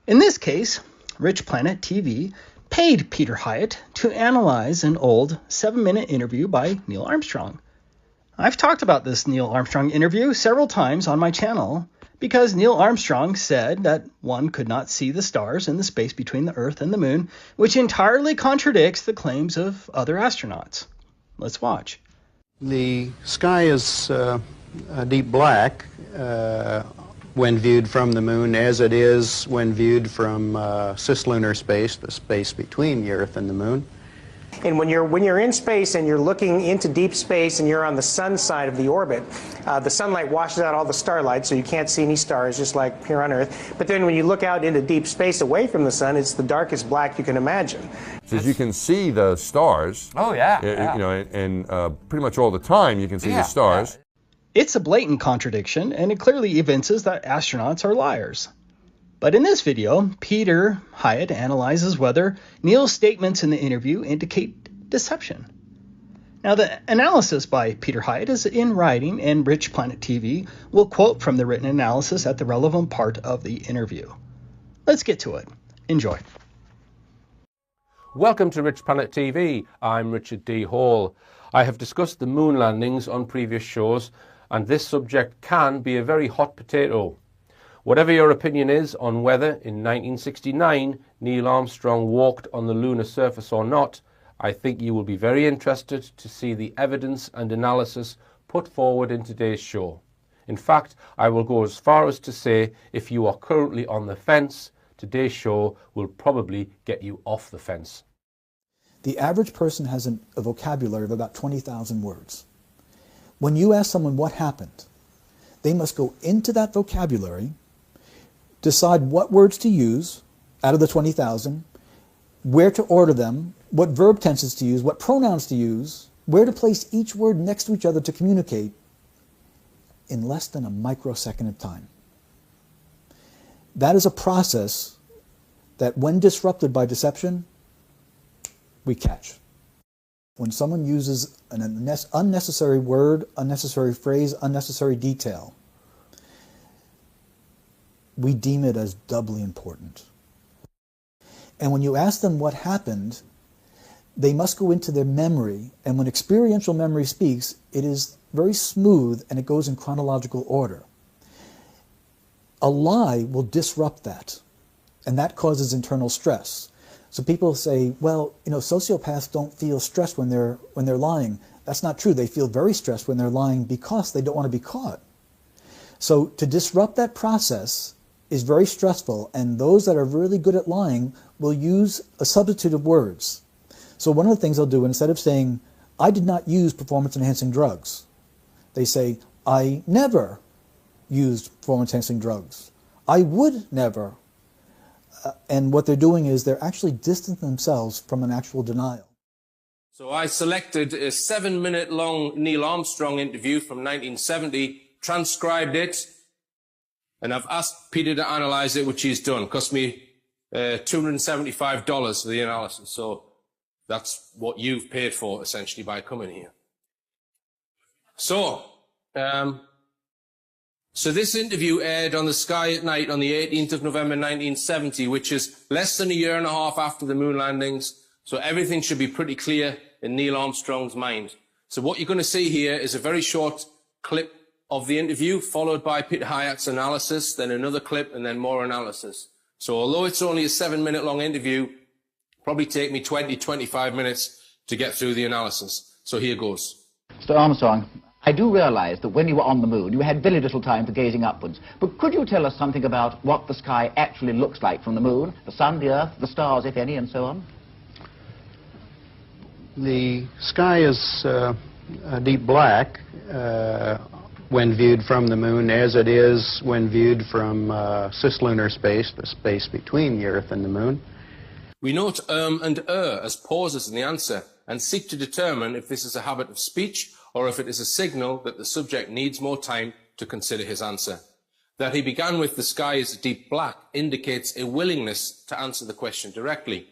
In this case, Rich Planet TV paid Peter Hyatt to analyze an old 7-minute interview by Neil Armstrong. I've talked about this Neil Armstrong interview several times on my channel because Neil Armstrong said that one could not see the stars in the space between the Earth and the Moon, which entirely contradicts the claims of other astronauts. Let's watch. The sky is a deep black when viewed from the Moon, as it is when viewed from cislunar space, the space between the Earth and the Moon. And when you're in space and you're looking into deep space and you're on the sun side of the orbit, the sunlight washes out all the starlight, so you can't see any stars, just like here on Earth. But then when you look out into deep space away from the sun, it's the darkest black you can imagine. Says you can see the stars. Oh yeah. You know, and pretty much all the time you can see the stars. Yeah. It's a blatant contradiction, and it clearly evinces that astronauts are liars. But in this video, Peter Hyatt analyzes whether Neil's statements in the interview indicate deception. Now, the analysis by Peter Hyatt is in writing, and Rich Planet TV will quote from the written analysis at the relevant part of the interview. Let's get to it. Enjoy. Welcome to Rich Planet TV. I'm Richard D. Hall. I have discussed the moon landings on previous shows, and this subject can be a very hot potato. Whatever your opinion is on whether in 1969 Neil Armstrong walked on the lunar surface or not, I think you will be very interested to see the evidence and analysis put forward in today's show. In fact, I will go as far as to say if you are currently on the fence, today's show will probably get you off the fence. The average person has a vocabulary of about 20,000 words. When you ask someone what happened, they must go into that vocabulary, decide what words to use out of the 20,000, where to order them, what verb tenses to use, what pronouns to use, where to place each word next to each other to communicate in less than a microsecond of time. That is a process that, when disrupted by deception, we catch. When someone uses an unnecessary word, unnecessary phrase, unnecessary detail, we deem it as doubly important. And when you ask them what happened, they must go into their memory, and when experiential memory speaks, it is very smooth and it goes in chronological order. A lie will disrupt that, and that causes internal stress. So people say, well, you know, sociopaths don't feel stressed when they're lying. That's not true. They feel very stressed when they're lying because they don't want to be caught. So to disrupt that process is very stressful, and those that are really good at lying will use a substitute of words. So one of the things they'll do, instead of saying, I did not use performance-enhancing drugs, they say, I never used performance-enhancing drugs. I would never. And what they're doing is they're actually distancing themselves from an actual denial. So I selected a 7-minute long Neil Armstrong interview from 1970, transcribed it, and I've asked Peter to analyze it, which he's done. It cost me $275 for the analysis. So that's what you've paid for, essentially, by coming here. So this interview aired on the Sky at Night on the 18th of November 1970, which is less than a year and a half after the moon landings. So everything should be pretty clear in Neil Armstrong's mind. So what you're going to see here is a very short clip of the interview, followed by Peter Hyatt's analysis, then another clip, and then more analysis. So although it's only a 7-minute long interview, it'll probably take me 20-25 minutes to get through the analysis. So here goes. Mr. Armstrong, I do realize that when you were on the moon, you had very little time for gazing upwards. But could you tell us something about what the sky actually looks like from the moon, the sun, the earth, the stars, if any, and so on? The sky is a deep black when viewed from the Moon, as it is when viewed from cislunar space, the space between the Earth and the Moon. We note and as pauses in the answer and seek to determine if this is a habit of speech or if it is a signal that the subject needs more time to consider his answer. That he began with the sky is deep black indicates a willingness to answer the question directly.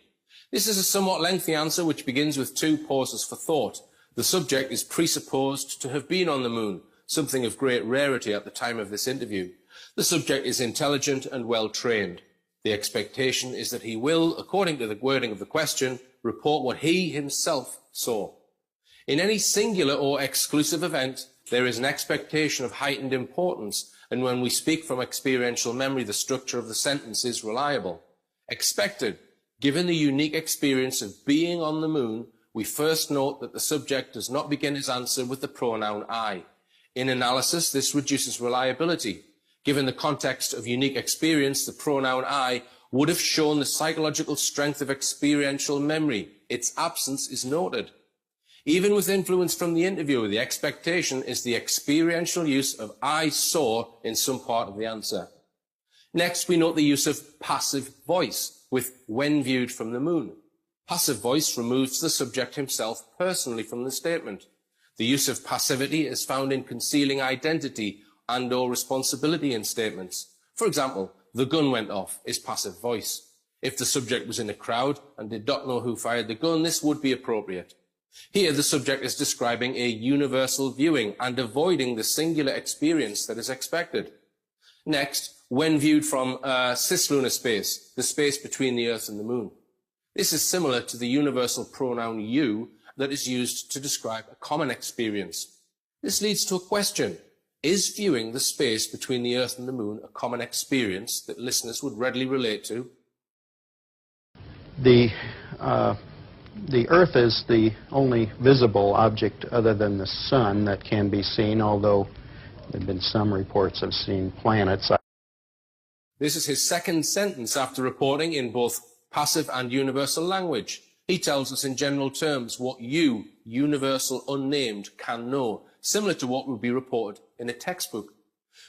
This is a somewhat lengthy answer which begins with 2 pauses for thought. The subject is presupposed to have been on the moon, something of great rarity at the time of this interview. The subject is intelligent and well trained. The expectation is that he will, according to the wording of the question, report what he himself saw. In any singular or exclusive event, there is an expectation of heightened importance, and when we speak from experiential memory, the structure of the sentence is reliable. Expected. Given the unique experience of being on the moon, we first note that the subject does not begin his answer with the pronoun I. In analysis, this reduces reliability. Given the context of unique experience, the pronoun I would have shown the psychological strength of experiential memory. Its absence is noted. Even with influence from the interviewer, the expectation is the experiential use of I saw in some part of the answer. Next, we note the use of passive voice with when viewed from the moon. Passive voice removes the subject himself personally from the statement. The use of passivity is found in concealing identity and/or responsibility in statements. For example, the gun went off is passive voice. If the subject was in a crowd and did not know who fired the gun, this would be appropriate. Here, the subject is describing a universal viewing and avoiding the singular experience that is expected. Next, when viewed from cislunar space, the space between the Earth and the Moon. This is similar to the universal pronoun you that is used to describe a common experience. This leads to a question. Is viewing the space between the Earth and the Moon a common experience that listeners would readily relate to? The Earth is the only visible object other than the Sun that can be seen, although there have been some reports of seeing planets. This is his second sentence after reporting in both passive and universal language. He tells us in general terms what you, universal unnamed, can know, similar to what would be reported in a textbook.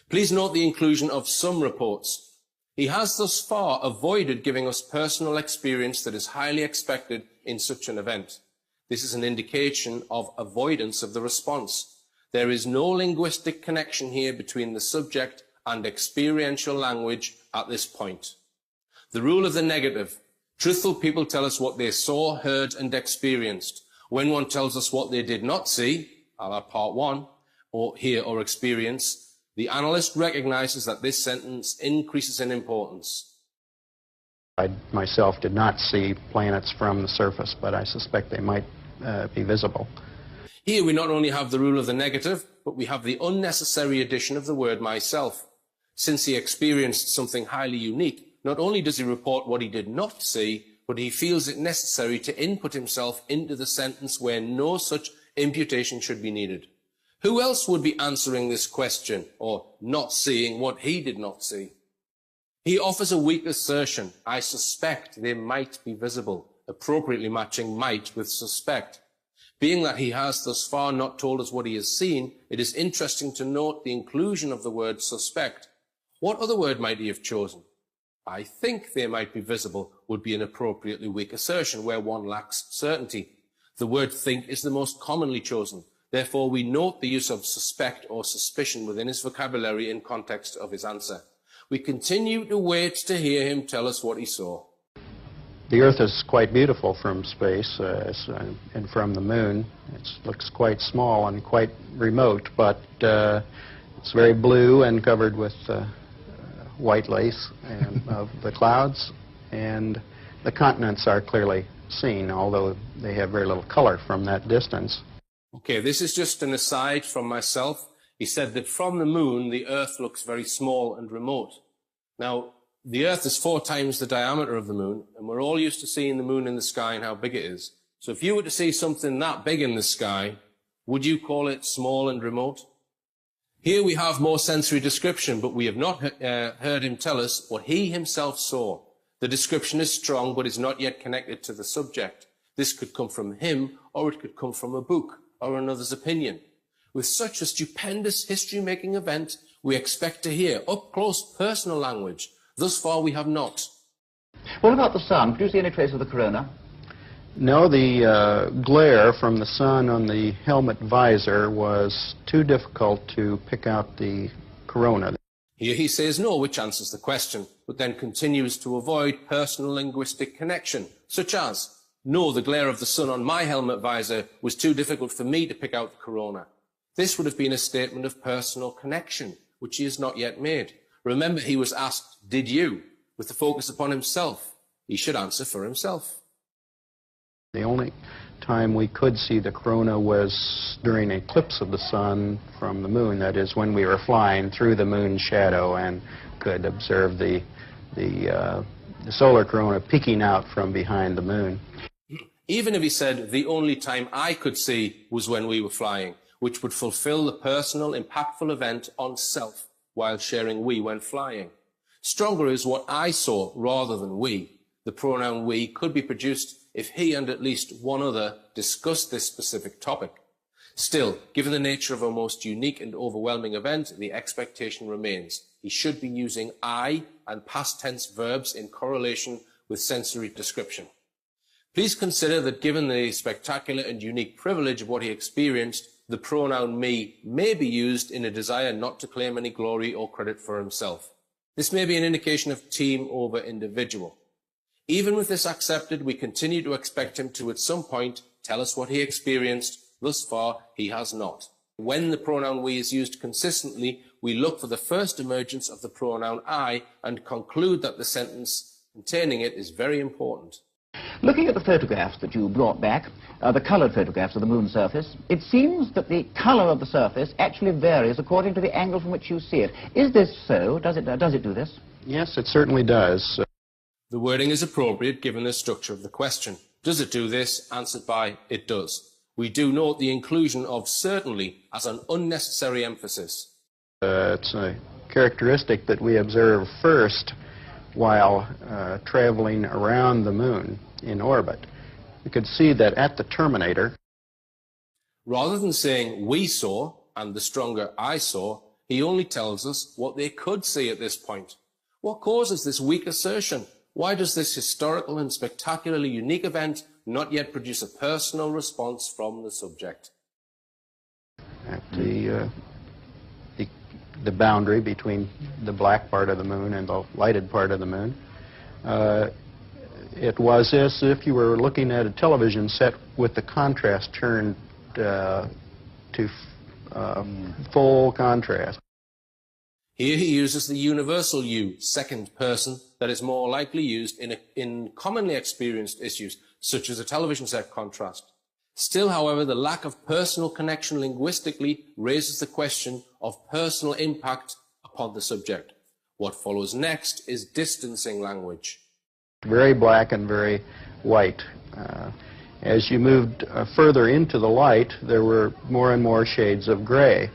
Please note the inclusion of some reports. He has thus far avoided giving us personal experience that is highly expected in such an event. This is an indication of avoidance of the response. There is no linguistic connection here between the subject and experiential language at this point. The rule of the negative. Truthful people tell us what they saw, heard, and experienced. When one tells us what they did not see, a la part 1, or hear or experience, the analyst recognizes that this sentence increases in importance. I myself did not see planets from the surface, but I suspect they might be visible. Here we not only have the rule of the negative, but we have the unnecessary addition of the word myself. Since he experienced something highly unique, not only does he report what he did not see, but he feels it necessary to input himself into the sentence where no such imputation should be needed. Who else would be answering this question, or not seeing what he did not see? He offers a weak assertion. I suspect they might be visible, appropriately matching might with suspect. Being that he has thus far not told us what he has seen, it is interesting to note the inclusion of the word suspect. What other word might he have chosen? I think they might be visible would be an appropriately weak assertion where one lacks certainty. The word think is the most commonly chosen. Therefore, we note the use of suspect or suspicion within his vocabulary in context of his answer. We continue to wait to hear him tell us what he saw. The Earth is quite beautiful from space and from the Moon. It looks quite small and quite remote, but it's very blue and covered with white lace of the clouds, and the continents are clearly seen, although they have very little color from that distance. Okay, this is just an aside from myself. He said that from the Moon, the Earth looks very small and remote. Now, the Earth is 4 times the diameter of the Moon, and we're all used to seeing the Moon in the sky and how big it is. So if you were to see something that big in the sky, would you call it small and remote? Here we have more sensory description, but we have not heard him tell us what he himself saw. The description is strong, but is not yet connected to the subject. This could come from him, or it could come from a book, or another's opinion. With such a stupendous history-making event, we expect to hear up-close personal language. Thus far, we have not. What about the sun? Could you see any trace of the corona? No, the glare from the sun on the helmet visor was too difficult to pick out the corona. Here he says no, which answers the question, but then continues to avoid personal linguistic connection, such as, no, the glare of the sun on my helmet visor was too difficult for me to pick out the corona. This would have been a statement of personal connection, which he has not yet made. Remember, he was asked, did you? with the focus upon himself. He should answer for himself. The only time we could see the corona was during an eclipse of the sun from the moon. That is, when we were flying through the moon's shadow and could observe the solar corona peeking out from behind the moon. Even if he said the only time I could see was when we were flying, which would fulfill the personal, impactful event on self while sharing we when flying. Stronger is what I saw rather than we. The pronoun we could be produced if he and at least one other discussed this specific topic. Still, given the nature of a most unique and overwhelming event, the expectation remains. He should be using I and past tense verbs in correlation with sensory description. Please consider that given the spectacular and unique privilege of what he experienced, the pronoun me may be used in a desire not to claim any glory or credit for himself. This may be an indication of team over individual. Even with this accepted, we continue to expect him to at some point tell us what he experienced. Thus far, he has not. When the pronoun we is used consistently, we look for the first emergence of the pronoun I and conclude that the sentence containing it is very important. Looking at the photographs that you brought back, the coloured photographs of the moon's surface, it seems that the colour of the surface actually varies according to the angle from which you see it. Is this so? Does it do this? Yes, it certainly does. The wording is appropriate given the structure of the question. Does it do this? Answered by it does. We do note the inclusion of certainly as an unnecessary emphasis. It's a characteristic that we observe first while traveling around the moon in orbit. You could see that at the terminator. Rather than saying we saw and the stronger I saw, he only tells us what they could see at this point. What causes this weak assertion? Why does this historical and spectacularly unique event not yet produce a personal response from the subject? At the boundary between the black part of the moon and the lighted part of the moon, it was as if you were looking at a television set with the contrast turned to full contrast. Here he uses the universal you, second person, that is more likely used in commonly experienced issues, such as a television set contrast. Still, however, the lack of personal connection linguistically raises the question of personal impact upon the subject. What follows next is distancing language. Very black and very white. As you moved further into the light, there were more and more shades of gray.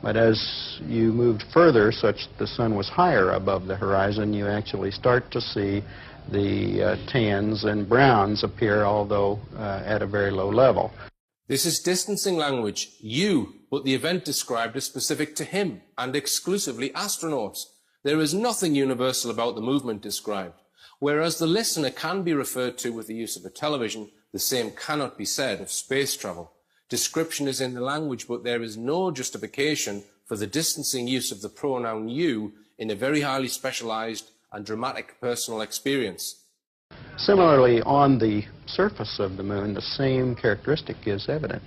But as you moved further, such the sun was higher above the horizon, you actually start to see the tans and browns appear, although at a very low level. This is distancing language. You, but the event described is specific to him and exclusively astronauts. There is nothing universal about the movement described. Whereas the listener can be referred to with the use of a television, the same cannot be said of space travel. Description is in the language, but there is no justification for the distancing use of the pronoun you in a very highly specialized and dramatic personal experience. Similarly, on the surface of the moon, the same characteristic is evident.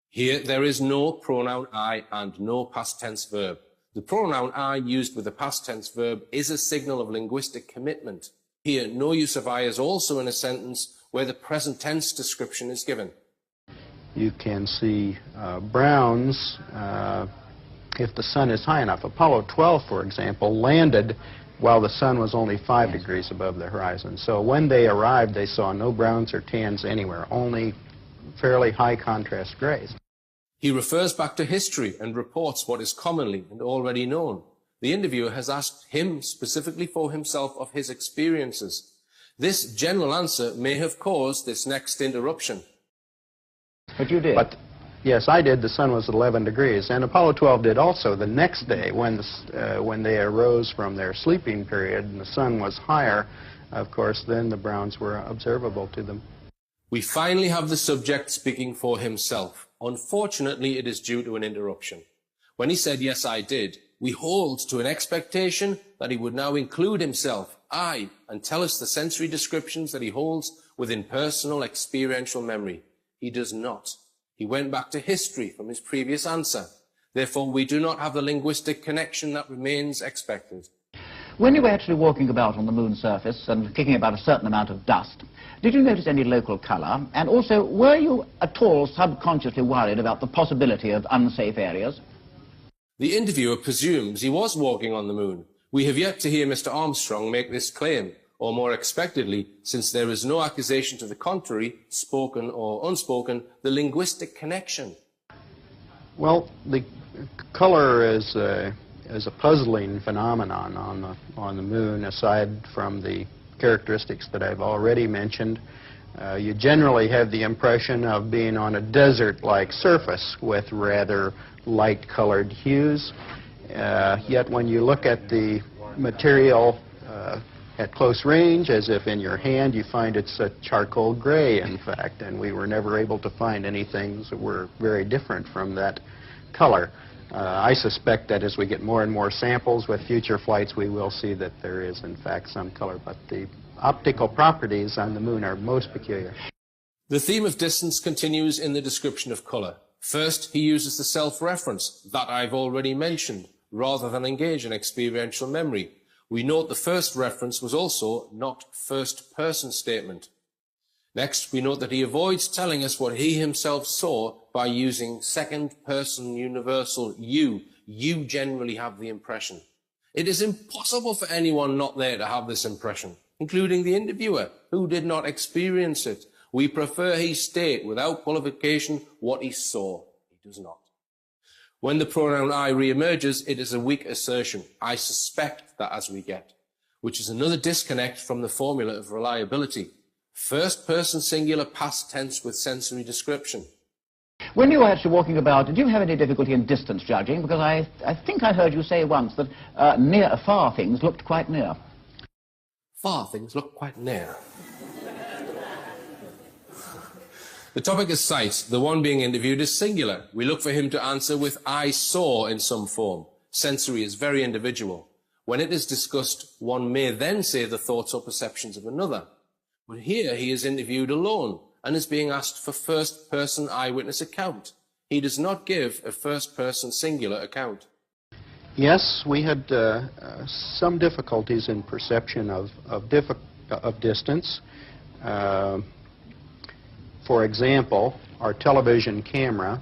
Here, there is no pronoun I and no past tense verb. The pronoun I used with the past tense verb is a signal of linguistic commitment. Here, no use of I is also in a sentence where the present tense description is given. You can see browns if the sun is high enough. Apollo 12, for example, landed while the sun was only 5 degrees above the horizon. So when they arrived, they saw no browns or tans anywhere, only fairly high contrast grays. He refers back to history and reports what is commonly and already known. The interviewer has asked him specifically for himself of his experiences. This general answer may have caused this next interruption. But you did. But, yes, I did. The sun was 11 degrees. And Apollo 12 did also. The next day, when they arose from their sleeping period and the sun was higher, of course, then the browns were observable to them. We finally have the subject speaking for himself. Unfortunately, it is due to an interruption. When he said, yes, I did, we hold to an expectation that he would now include himself, I, and tell us the sensory descriptions that he holds within personal experiential memory. He does not. He went back to history from his previous answer. Therefore, we do not have the linguistic connection that remains expected. When you were actually walking about on the moon's surface and kicking about a certain amount of dust, did you notice any local colour? And also, were you at all subconsciously worried about the possibility of unsafe areas? The interviewer presumes he was walking on the moon. We have yet to hear Mr. Armstrong make this claim, or more expectedly, since there is no accusation to the contrary, spoken or unspoken, the linguistic connection. Well, the color is a puzzling phenomenon on the moon, aside from the characteristics that I've already mentioned. You generally have the impression of being on a desert-like surface with rather light-colored hues. Yet when you look at the material at close range, as if in your hand, you find it's a charcoal gray, in fact, and we were never able to find any things that were very different from that color. I suspect that as we get more and more samples with future flights, we will see that there is, in fact, some color, but the optical properties on the moon are most peculiar. The theme of distance continues in the description of colour. First, he uses the self-reference, that I've already mentioned, rather than engage in experiential memory. We note the first reference was also not first-person statement. Next, we note that he avoids telling us what he himself saw by using second-person universal you. You generally have the impression. It is impossible for anyone not there to have this impression, including the interviewer, who did not experience it. We prefer he state without qualification what he saw. He does not. When the pronoun I re-emerges, it is a weak assertion. I suspect that as we get, which is another disconnect from the formula of reliability. First person singular past tense with sensory description. When you were actually walking about, did you have any difficulty in distance judging? Because I think I heard you say once that far things looked quite near. Far things look quite near. The topic is sight. The one being interviewed is singular. We look for him to answer with I saw in some form. Sensory is very individual. When it is discussed, one may then say the thoughts or perceptions of another. But here he is interviewed alone and is being asked for first-person eyewitness account. He does not give a first-person singular account. Yes, we had some difficulties in perception of distance. For example, our television camera,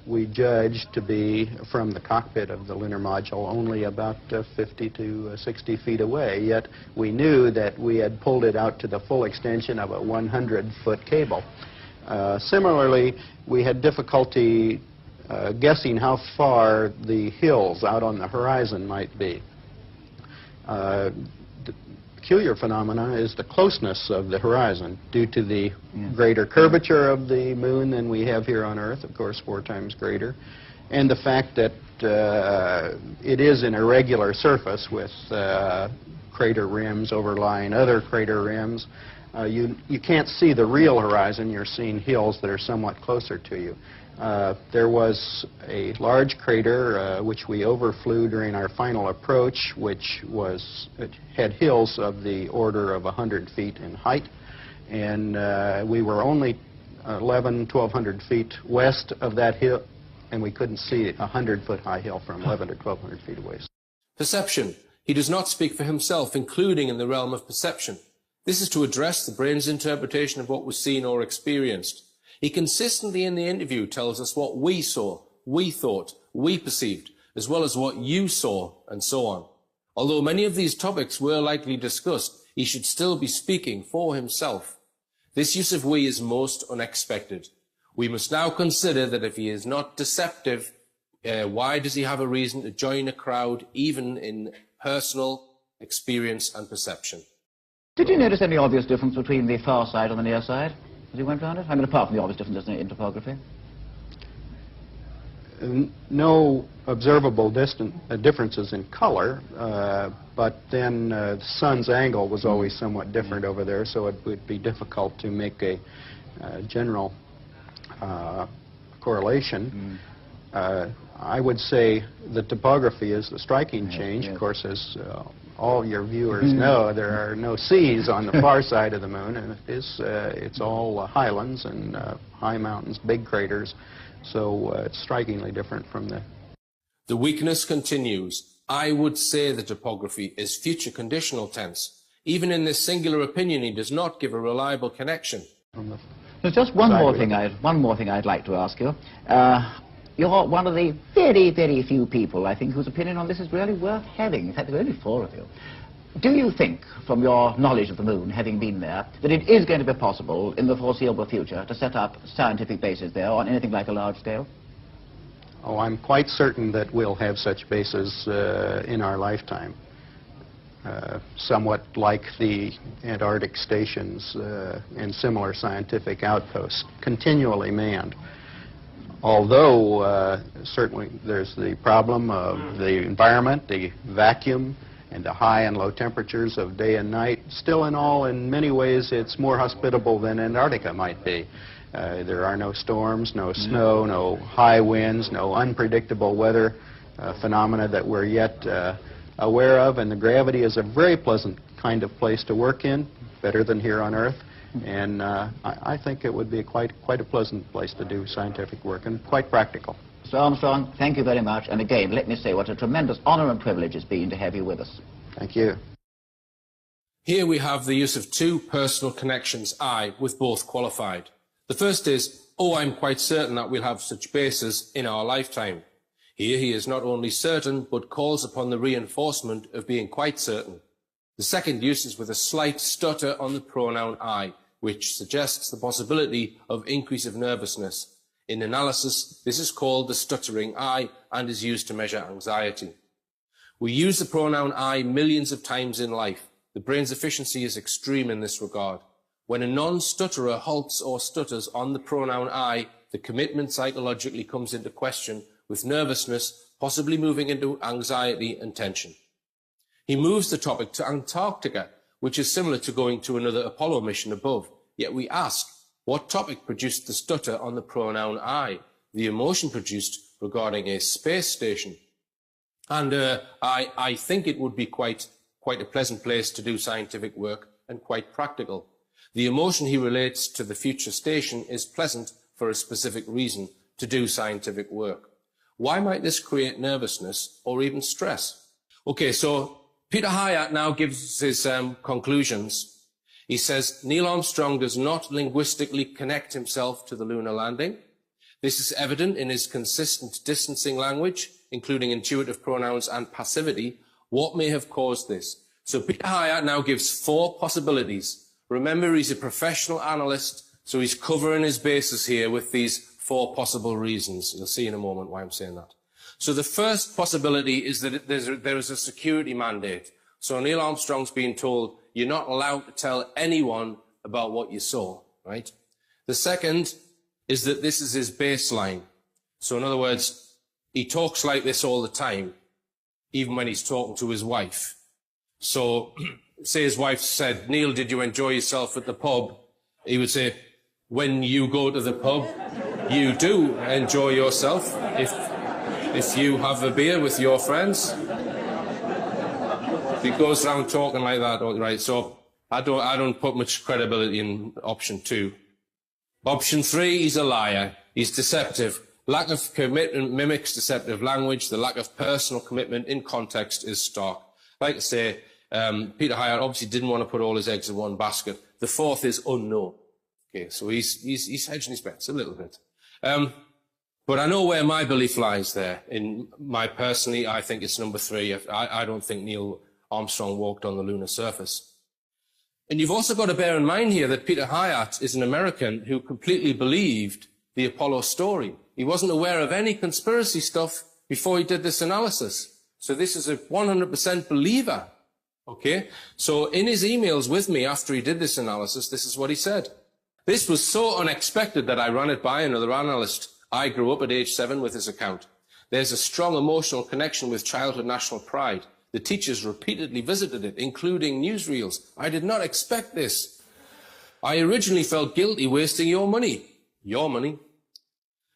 we judged to be from the cockpit of the lunar module only about 50 to 60 feet away, yet we knew that we had pulled it out to the full extension of a 100-foot cable. Similarly, we had difficulty guessing how far the hills out on the horizon might be. The peculiar phenomena is the closeness of the horizon due to the greater curvature of the moon than we have here on Earth, of course 4 times greater, and the fact that it is an irregular surface with crater rims overlying other crater rims. You can't see the real horizon. You're seeing hills that are somewhat closer to you. There was a large crater which we overflew during our final approach, which had hills of the order of 100 feet in height, and we were only 1,100 feet west of that hill, and we couldn't see a 100-foot high hill from 1,100 to 1,200 feet away. Perception. He does not speak for himself, including in the realm of perception. This is to address the brain's interpretation of what was seen or experienced. He consistently in the interview tells us what we saw, we thought, we perceived, as well as what you saw, and so on. Although many of these topics were likely discussed, he should still be speaking for himself. This use of we is most unexpected. We must now consider that if he is not deceptive, why does he have a reason to join a crowd, even in personal experience and perception? Did you notice any obvious difference between the far side and the near side as you went round it? I mean, apart from the obvious differences in topography. No observable differences in color, but then the sun's angle was always somewhat different over there, so it would be difficult to make a general correlation. I would say the topography is the striking change. Of course, as all your viewers know, there are no seas on the far side of the moon, and it's all highlands and high mountains, big craters, so it's strikingly different from the... The weakness continues. I would say the topography is future conditional tense. Even in this singular opinion, he does not give a reliable connection. There's just one more thing I'd like to ask you. You're one of the very, very few people, I think, whose opinion on this is really worth having. In fact, there are only 4 of you. Do you think, from your knowledge of the moon, having been there, that it is going to be possible in the foreseeable future to set up scientific bases there on anything like a large scale? Oh, I'm quite certain that we'll have such bases in our lifetime. Somewhat like the Antarctic stations and similar scientific outposts, continually manned. Although certainly there's the problem of the environment, the vacuum, and the high and low temperatures of day and night. Still in all, in many ways, it's more hospitable than Antarctica might be. There are no storms, no snow, no high winds, no unpredictable weather phenomena that we're yet aware of, and the gravity is a very pleasant kind of place to work in, better than here on Earth. And I think it would be quite a pleasant place to do scientific work, and quite practical. Mr. Armstrong, thank you very much. And again, let me say what a tremendous honor and privilege it's been to have you with us. Thank you. Here we have the use of 2 personal connections, I, with both qualified. The first is, oh, I'm quite certain that we'll have such bases in our lifetime. Here he is not only certain, but calls upon the reinforcement of being quite certain. The second use is with a slight stutter on the pronoun I, which suggests the possibility of increase of nervousness. In analysis, this is called the stuttering I and is used to measure anxiety. We use the pronoun I millions of times in life. The brain's efficiency is extreme in this regard. When a non-stutterer halts or stutters on the pronoun I, the commitment psychologically comes into question, with nervousness possibly moving into anxiety and tension. He moves the topic to Antarctica, which is similar to going to another Apollo mission above. Yet we ask, what topic produced the stutter on the pronoun I, the emotion produced regarding a space station? And I think it would be quite a pleasant place to do scientific work and quite practical. The emotion he relates to the future station is pleasant for a specific reason, to do scientific work. Why might this create nervousness or even stress? Okay, so Peter Hyatt now gives his conclusions. He says, Neil Armstrong does not linguistically connect himself to the lunar landing. This is evident in his consistent distancing language, including intuitive pronouns and passivity. What may have caused this? So Peter Hyatt now gives 4 possibilities. Remember, he's a professional analyst, so he's covering his bases here with these 4 possible reasons. You'll see in a moment why I'm saying that. So the first possibility is that there is a security mandate. So Neil Armstrong's being told, you're not allowed to tell anyone about what you saw, right? The second is that this is his baseline. So in other words, he talks like this all the time, even when he's talking to his wife. So say his wife said, Neil, did you enjoy yourself at the pub? He would say, when you go to the pub, you do enjoy yourself if you have a beer with your friends. He goes around talking like that, right? So I don't put much credibility in option 2. Option 3, he's a liar. He's deceptive. Lack of commitment mimics deceptive language. The lack of personal commitment in context is stark. Like I say, Peter Hyatt obviously didn't want to put all his eggs in one basket. The 4th is unknown. Okay, so he's hedging his bets a little bit. But I know where my belief lies there. Personally, I think it's number 3. I don't think Neil Armstrong walked on the lunar surface. And you've also got to bear in mind here that Peter Hyatt is an American who completely believed the Apollo story. He wasn't aware of any conspiracy stuff before he did this analysis. So this is a 100% believer. Okay? So in his emails with me after he did this analysis, this is what he said. This was so unexpected that I ran it by another analyst. I grew up at age 7 with his account. There's a strong emotional connection with childhood national pride. The teachers repeatedly visited it, including newsreels. I did not expect this. I originally felt guilty wasting your money. Your money.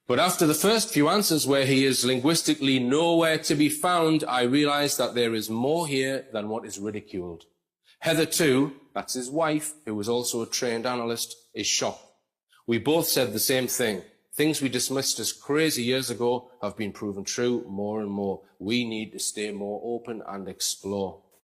But after the first few answers where he is linguistically nowhere to be found, I realized that there is more here than what is ridiculed. Heather, too, that's his wife, who was also a trained analyst, is shocked. We both said the same thing. Things we dismissed as crazy years ago have been proven true more and more. We need to stay more open and explore.